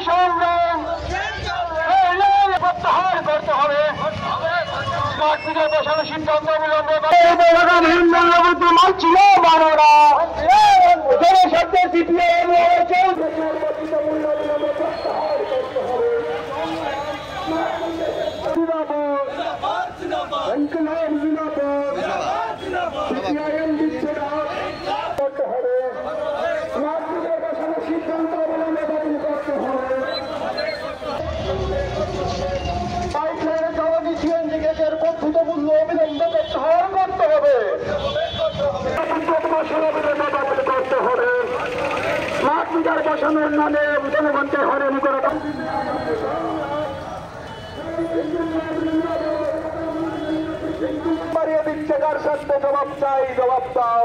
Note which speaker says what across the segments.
Speaker 1: সংগ্রাম প্রত্যাহার করতে হবে। স্মার্ট মিটার বসানোর সিদ্ধান্ত অবলম্বন মানছিল মানবরা জনস্বার্থে সিপিআইএম দিচ্ছে না করতে হবে। স্মার্ট মিটার বসানোর সিদ্ধান্ত অবলম্বন করতে হবে। পাইপলাইনের জ্বালানি সিএনজি গ্যাসের বর্ধিত মূল্য অবিলম্বে প্রত্যাহার করতে হবে। করতে হবে। স্মার্ট মিটার বসানোর নামে জনগণকে হয়রানি করা বাড়িয়ে দিচ্ছে কার সাথে জবাব চাই, জবাব দাও।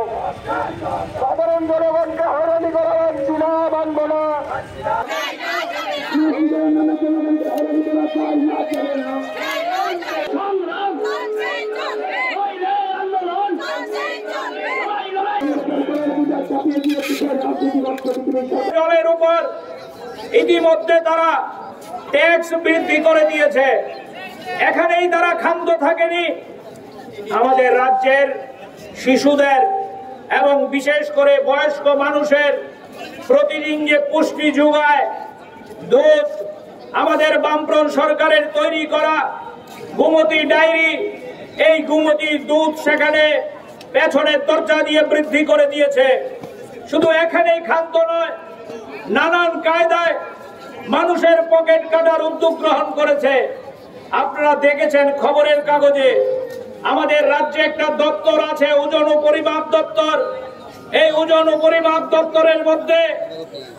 Speaker 1: সাধারণ জনগণকে হয়রানি করা হচ্ছে না, মানব না।
Speaker 2: জলের উপর ইতিমধ্যে তারা ট্যাক্স বৃদ্ধি করে দিয়েছে। এখানেই তারা ক্ষান্ত থাকেনি, আমাদের রাজ্যের শিশুদের এবং বিশেষ করে বয়স্ক মানুষের প্রতিদিন যে পুষ্টি যোগায় দুধ, আমাদের বামফ্রন্ট সরকারের তৈরি করা গোমতী ডায়েরি, এই গোমতী দুধ সেখানে পেছনের দরজা দিয়ে বৃদ্ধি করে দিয়েছে। শুধু এখানেই ক্ষান্ত নয়, নানান কায়দায় মানুষের পকেট কাটার উদ্যোগ গ্রহণ করেছে। আপনারা দেখেছেন খবরের কাগজে, আমাদের রাজ্যে একটা দপ্তর আছে ওজন ও পরিমাপ দপ্তর। এই ওজন ও পরিমাপ দপ্তরের মধ্যে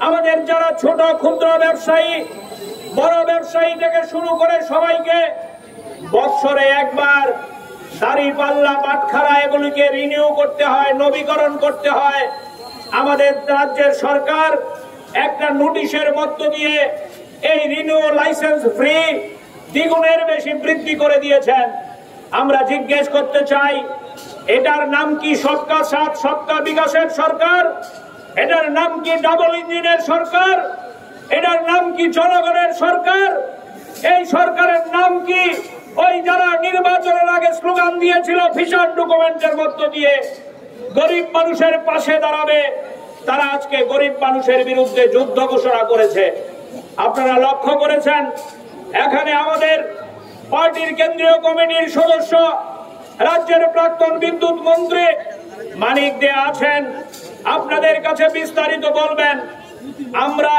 Speaker 2: আমাদের যারা ছোট ক্ষুদ্র ব্যবসায়ী, বড় ব্যবসায়ী থেকে শুরু করে সবাইকে বৎসরে একবার দাঁড়িপাল্লা, বাটখারা এগুলিকে রিনিউ করতে হয়, নবীকরণ করতে হয়। আমাদের রাজ্যের সরকার একটা নোটিশের মধ্য দিয়ে এই রিনিউ লাইসেন্স ফ্রি দ্বিগুণের বেশি বৃদ্ধি করে দিয়েছেন। আমরা জিজ্ঞেস করতে চাই, এটার নাম কি সবকা সাথ সবকা বিকাশের সরকার? এটার নাম কি ডাবল ইঞ্জিনের সরকার? এটার নাম কি জনগণের সরকার? এই সরকারের নাম কি ওই যারা নির্বাচনের আগে স্লোগান দিয়েছিল ভিশন ডকুমেন্টের মধ্য দিয়ে গরিব মানুষের পাশে দাঁড়াবে, তারা আজকে গরিব মানুষের বিরুদ্ধে যুদ্ধ ঘোষণা করেছে। আপনারা লক্ষ্য করেছেন, এখানে আমাদের পার্টির কেন্দ্রীয় কমিটির সদস্য, রাজ্যের প্রাক্তন বিদ্যুৎ মন্ত্রী মানিক দে আছেন, আপনাদের কাছে বিস্তারিত বলবেন। আমরা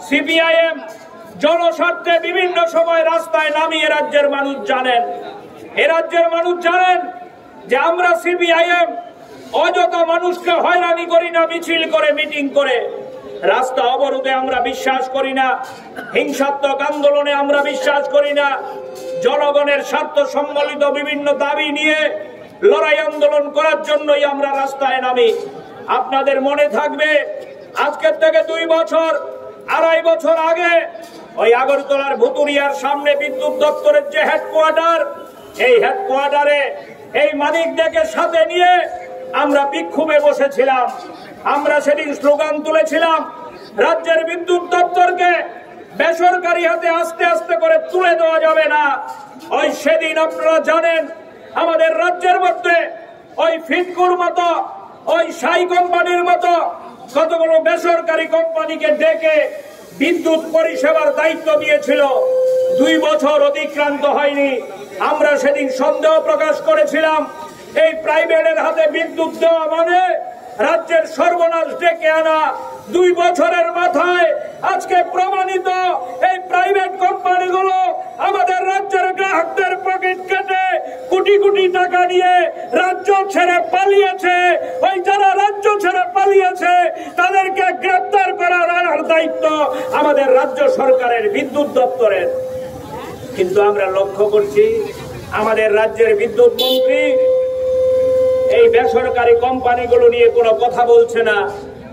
Speaker 2: সিপিআইএম জনস্বার্থে বিভিন্ন সময় রাস্তায় নামিয়ে রাজ্যের মানুষ জানেন, এ রাজ্যের মানুষ জানেন যে আমরা সিপিআইএম অযথা মানুষকে হয়রানি করি না, মিছিল করে, মিটিং করে, রাস্তা অবরোধে আমরা বিশ্বাস করি না, হিংসাত্মক আন্দোলনে আমরা বিশ্বাস করি না। জনগণের স্বার্থ সম্বলিত বিভিন্ন দাবি নিয়ে লড়াই আন্দোলন করার জন্যই আমরা রাস্তায় নামি। আপনাদের মনে থাকবে, আজকের থেকে 2 বছর, 2.5 বছর আগে ওই আগরতলার ভুতুরিয়ার সামনে বিদ্যুৎ দপ্তরের যে হেডকোয়ার্টার, এই হেডকোয়ার্টারে এই মানিকদেরকে সাথে নিয়ে আমরা বিক্ষোভে বসেছিলাম। আমরা সেদিন স্লোগান তুলেছিলাম, রাজ্যের বিদ্যুৎ দপ্তরকে বেসরকারি হাতে আস্তে আস্তে করে তুলে দেওয়া যাবে না। ওই সেদিন আপনারা জানেন আমাদের রাজ্যের মধ্যে ওই ফিটকুর মতো, ওই সাই কোম্পানির মতো কতগুলো বেসরকারি কোম্পানিকে ডেকে বিদ্যুৎ পরিষেবার দায়িত্ব দিয়েছিল। 2 বছর অতিক্রান্ত হয়নি। আমরা সেদিন সন্দেহ প্রকাশ করেছিলাম, এই প্রাইভেটের হাতে বিদ্যুৎ দেওয়া মানে রাজ্যের সর্বনাশ ডেকে আনা। 2 বছরের মাথায় আজকে প্রমাণিত, এই প্রাইভেট কোম্পানিগুলো আমাদের রাজ্যের গ্রাহকদের পকেট কেটে কোটি কোটি টাকা নিয়ে রাজ্য ছেড়ে পালিয়েছে। ওই যারা রাজ্য ছেড়ে পালিয়েছে তাদেরকে গ্রেপ্তার করার দায়িত্ব আমাদের রাজ্য সরকারের বিদ্যুৎ দপ্তরের। কিন্তু আমরা লক্ষ্য করছি আমাদের রাজ্যের বিদ্যুৎ মন্ত্রী এই বেসরকারি কোম্পানিগুলো নিয়ে কোনো কথা বলছে না।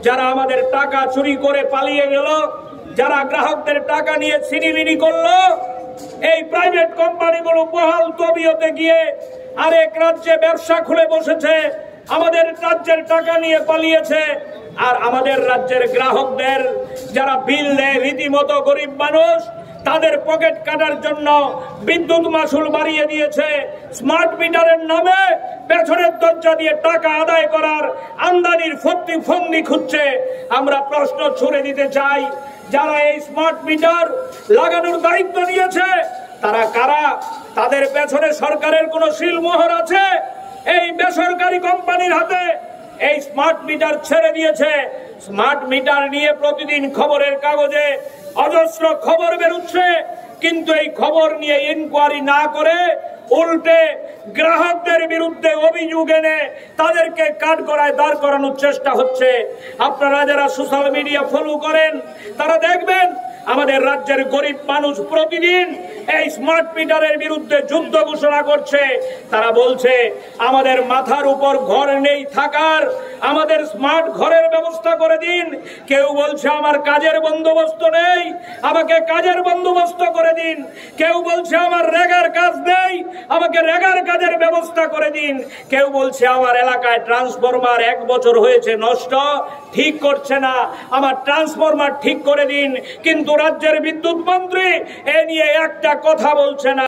Speaker 2: যারা আমাদের টাকা চুরি করে পালিয়ে গেল, যারা গ্রাহকদের টাকা নিয়ে ছিনিমিনি করলো, এই প্রাইভেট কোম্পানিগুলো বহাল তবিয়তে গিয়ে আরেক রাজ্যে ব্যবসা খুলে বসেছে। আমাদের রাজ্যের টাকা নিয়ে পালিয়েছে। আর আমাদের রাজ্যের গ্রাহকদের যারা বিল দেয় রীতিমতো গরিব মানুষ, তাদের পকেট কাটার জন্য বিদ্যুৎ মাসুল বাড়িয়ে দিয়েছে। স্মার্ট মিটারের নামে পেছনের দরজা দিয়ে টাকা আদায় করার আমদানির ফন্দি খুঁজছে। আমরা প্রশ্ন ছুড়ে দিতে চাই, যারা এই স্মার্ট মিটার লাগানোর দায়িত্ব নিয়েছে তারা কারা? তাদের পেছনে সরকারের কোনো সিলমোহর আছে? এই বেসরকারি কোম্পানির হাতে এই স্মার্ট মিটার ছেড়ে দিয়েছে। স্মার্ট মিটার নিয়ে প্রতিদিন খবরের কাগজে অজস্র খবর বেরোচ্ছে, কিন্তু এই খবর নিয়ে ইনকোয়ারি না করে উল্টে গ্রাহকদের বিরুদ্ধে অভিযোগ এনে তাদেরকে কাঠগড়ায় দাঁড় করানোর চেষ্টা হচ্ছে। আপনারা যারা সোশ্যাল মিডিয়া ফলো করেন তারা দেখবেন আমাদের রাজ্যের গরিব মানুষ প্রতিদিন এই স্মার্ট মিটারের বিরুদ্ধে যুদ্ধ ঘোষণা করছে। তারা বলছে আমাদের মাথার উপর ঘর নেই থাকার, আমাদের স্মার্ট ঘরের ব্যবস্থা করে দিন। কেউ বলছে আমার কাজের বন্দোবস্ত নেই, আমাকে কাজের বন্দোবস্ত করে দিন। কেউ বলছে আমার রেগার কাজ নেই, আমাকে রেগার কাজের ব্যবস্থা করে দিন। কেউ বলছে আমার এলাকায় ট্রান্সফরমার 1 বছর হয়েছে নষ্ট, ঠিক করছে না, আমার ট্রান্সফরমার ঠিক করে দিন। কিন্তু রাজ্যের বিদ্যুৎ মন্ত্রী এ নিয়ে একটা কথা বলছে না।